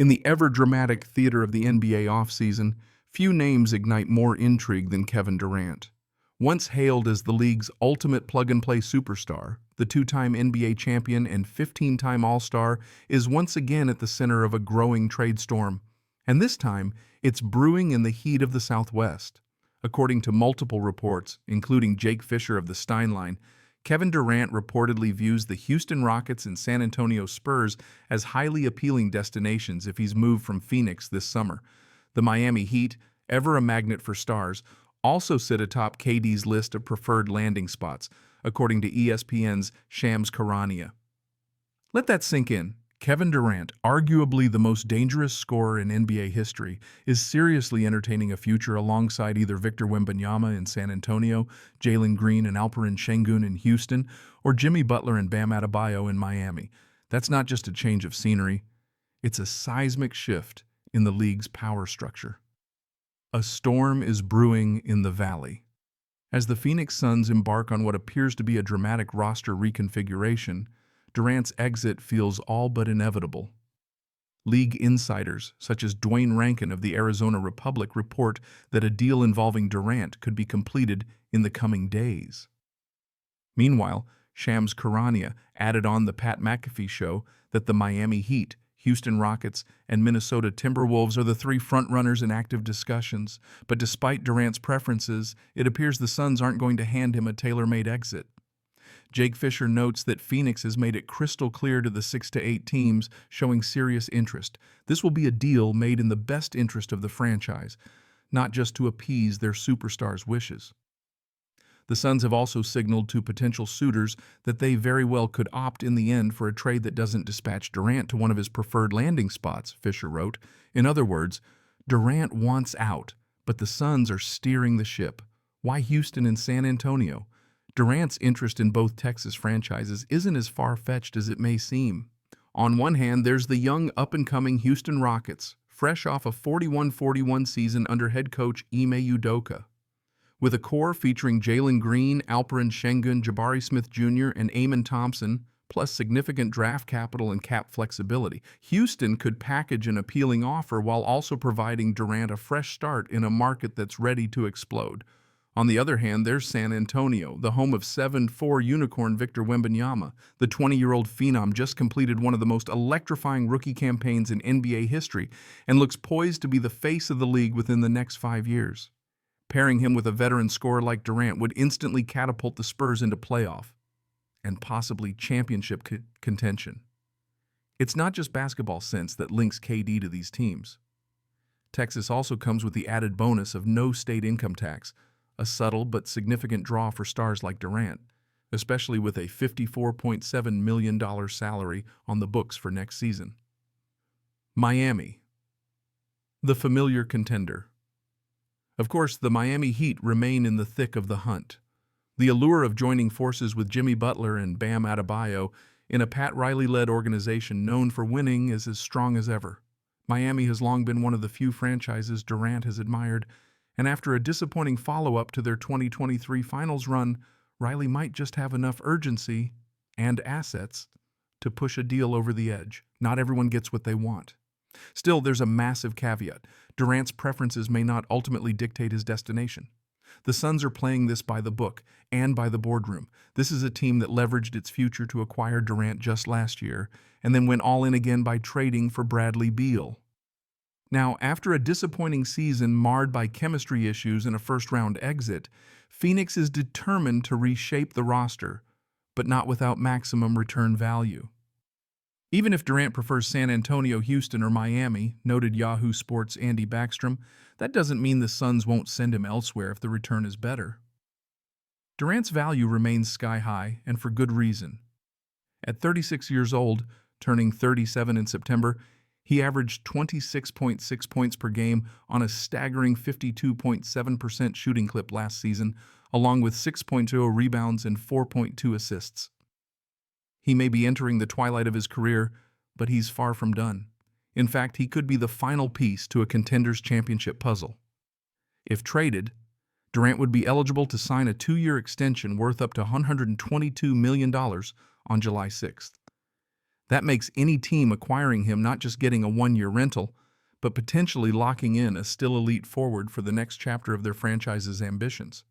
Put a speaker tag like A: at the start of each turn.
A: In the ever-dramatic theater of the NBA offseason, few names ignite more intrigue than Kevin Durant. Once hailed as the league's ultimate plug-and-play superstar, the two-time NBA champion and 15-time All-Star is once again at the center of a growing trade storm. And this time, it's brewing in the heat of the Southwest. According to multiple reports, including Jake Fisher of the Steinline, Kevin Durant reportedly views the Houston Rockets and San Antonio Spurs as highly appealing destinations if he's moved from Phoenix this summer. The Miami Heat, ever a magnet for stars, also sit atop KD's list of preferred landing spots, according to ESPN's Shams Charania. Let that sink in. Kevin Durant, arguably the most dangerous scorer in NBA history, is seriously entertaining a future alongside either Victor Wembanyama in San Antonio, Jalen Green and Alperen Sengun in Houston, or Jimmy Butler and Bam Adebayo in Miami. That's not just a change of scenery, it's a seismic shift in the league's power structure. A storm is brewing in the Valley. As the Phoenix Suns embark on what appears to be a dramatic roster reconfiguration, Durant's exit feels all but inevitable. League insiders, such as Dwayne Rankin of the Arizona Republic, report that a deal involving Durant could be completed in the coming days. Meanwhile, Shams Charania added on the Pat McAfee show that the Miami Heat, Houston Rockets, and Minnesota Timberwolves are the three frontrunners in active discussions, but despite Durant's preferences, it appears the Suns aren't going to hand him a tailor-made exit. Jake Fisher notes that Phoenix has made it crystal clear to the 6 to 8 teams showing serious interest. This will be a deal made in the best interest of the franchise, not just to appease their superstars' wishes. The Suns have also signaled to potential suitors that they very well could opt in the end for a trade that doesn't dispatch Durant to one of his preferred landing spots, Fisher wrote. In other words, Durant wants out, but the Suns are steering the ship. Why Houston and San Antonio? Durant's interest in both Texas franchises isn't as far-fetched as it may seem. On one hand, there's the young, up-and-coming Houston Rockets, fresh off a 41-41 season under head coach Ime Udoka. With a core featuring Jalen Green, Alperen Sengun, Jabari Smith Jr., and Amen Thompson, plus significant draft capital and cap flexibility, Houston could package an appealing offer while also providing Durant a fresh start in a market that's ready to explode. On the other hand, there's San Antonio, the home of 7'4" unicorn Victor Wembanyama. The 20-year-old phenom just completed one of the most electrifying rookie campaigns in NBA history and looks poised to be the face of the league within the next 5 years. Pairing him with a veteran scorer like Durant would instantly catapult the Spurs into playoff and possibly championship contention. It's not just basketball sense that links KD to these teams. Texas also comes with the added bonus of no state income tax, a subtle but significant draw for stars like Durant, especially with a $54.7 million salary on the books for next season. Miami, the familiar contender. Of course, the Miami Heat remain in the thick of the hunt. The allure of joining forces with Jimmy Butler and Bam Adebayo in a Pat Riley-led organization known for winning is as strong as ever. Miami has long been one of the few franchises Durant has admired, and after a disappointing follow-up to their 2023 finals run, Riley might just have enough urgency and assets to push a deal over the edge. Not everyone gets what they want. Still, there's a massive caveat. Durant's preferences may not ultimately dictate his destination. The Suns are playing this by the book and by the boardroom. This is a team that leveraged its future to acquire Durant just last year and then went all in again by trading for Bradley Beal. Now, after a disappointing season marred by chemistry issues and a first-round exit, Phoenix is determined to reshape the roster, but not without maximum return value. Even if Durant prefers San Antonio, Houston, or Miami, noted Yahoo Sports' Andy Backstrom, that doesn't mean the Suns won't send him elsewhere if the return is better. Durant's value remains sky-high, and for good reason. At 36 years old, turning 37 in September, he averaged 26.6 points per game on a staggering 52.7% shooting clip last season, along with 6.0 rebounds and 4.2 assists. He may be entering the twilight of his career, but he's far from done. In fact, he could be the final piece to a contender's championship puzzle. If traded, Durant would be eligible to sign a 2-year extension worth up to $122 million on July 6th. That makes any team acquiring him not just getting a one-year rental, but potentially locking in a still elite forward for the next chapter of their franchise's ambitions.